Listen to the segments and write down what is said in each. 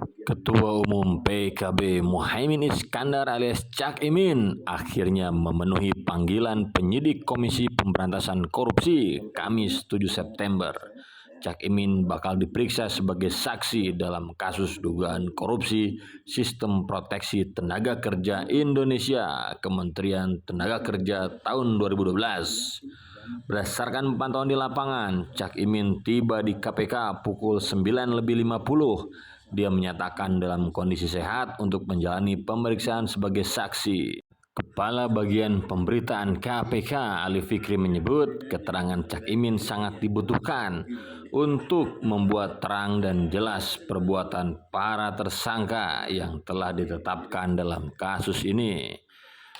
Ketua Umum PKB Muhaimin Iskandar alias Cak Imin akhirnya memenuhi panggilan penyidik Komisi Pemberantasan Korupsi Kamis 7 September. Cak Imin bakal diperiksa sebagai saksi dalam kasus dugaan korupsi Sistem Proteksi Tenaga Kerja Indonesia Kementerian Tenaga Kerja tahun 2012. Berdasarkan pantauan di lapangan, Cak Imin tiba di KPK pukul 9:50. Dia menyatakan dalam kondisi sehat untuk menjalani pemeriksaan sebagai saksi. Kepala Bagian Pemberitaan KPK Ali Fikri menyebut keterangan Cak Imin sangat dibutuhkan untuk membuat terang dan jelas perbuatan para tersangka yang telah ditetapkan dalam kasus ini.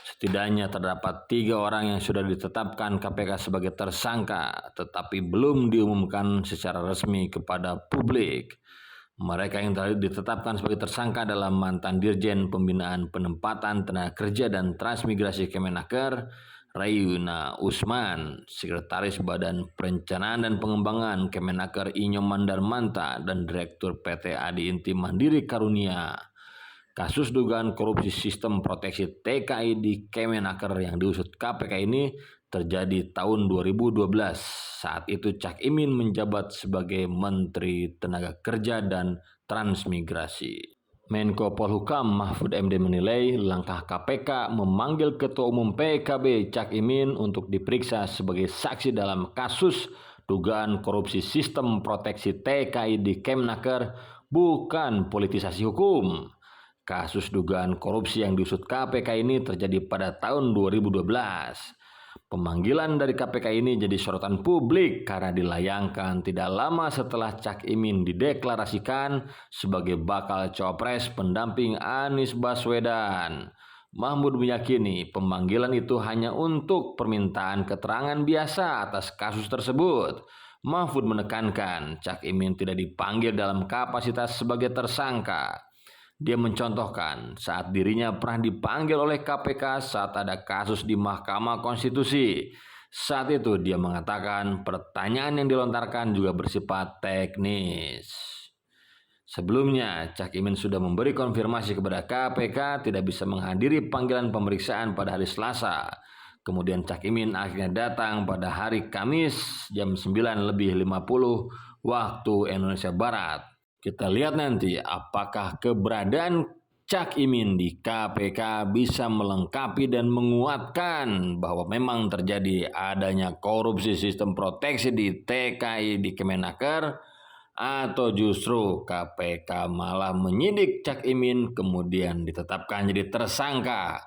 Setidaknya terdapat 3 orang yang sudah ditetapkan KPK sebagai tersangka, tetapi belum diumumkan secara resmi kepada publik. Mereka yang telah ditetapkan sebagai tersangka adalah mantan Dirjen Pembinaan Penempatan Tenaga Kerja dan Transmigrasi Kemenaker, Rayuna Usman, Sekretaris Badan Perencanaan dan Pengembangan Kemenaker Inyoman Darmanta, dan Direktur PT Adi Inti Mandiri Karunia. Kasus dugaan korupsi Sistem Proteksi TKI di Kemenaker yang diusut KPK ini terjadi tahun 2012. Saat itu Cak Imin menjabat sebagai Menteri Tenaga Kerja dan Transmigrasi. Menko Polhukam Mahfud MD menilai langkah KPK memanggil Ketua Umum PKB Cak Imin untuk diperiksa sebagai saksi dalam kasus dugaan korupsi Sistem Proteksi TKI di Kemenaker bukan politisasi hukum. Kasus dugaan korupsi yang diusut KPK ini terjadi pada tahun 2012. Pemanggilan dari KPK ini jadi sorotan publik karena dilayangkan tidak lama setelah Cak Imin dideklarasikan sebagai bakal cawapres pendamping Anies Baswedan. Mahfud meyakini pemanggilan itu hanya untuk permintaan keterangan biasa atas kasus tersebut. Mahfud menekankan Cak Imin tidak dipanggil dalam kapasitas sebagai tersangka. Dia mencontohkan saat dirinya pernah dipanggil oleh KPK saat ada kasus di Mahkamah Konstitusi. Saat itu dia mengatakan pertanyaan yang dilontarkan juga bersifat teknis. Sebelumnya, Cak Imin sudah memberi konfirmasi kepada KPK tidak bisa menghadiri panggilan pemeriksaan pada hari Selasa. Kemudian Cak Imin akhirnya datang pada hari Kamis jam 9:50 waktu Indonesia Barat. Kita lihat nanti apakah keberadaan Cak Imin di KPK bisa melengkapi dan menguatkan bahwa memang terjadi adanya korupsi sistem proteksi di TKI di Kemenaker, atau justru KPK malah menyidik Cak Imin kemudian ditetapkan jadi tersangka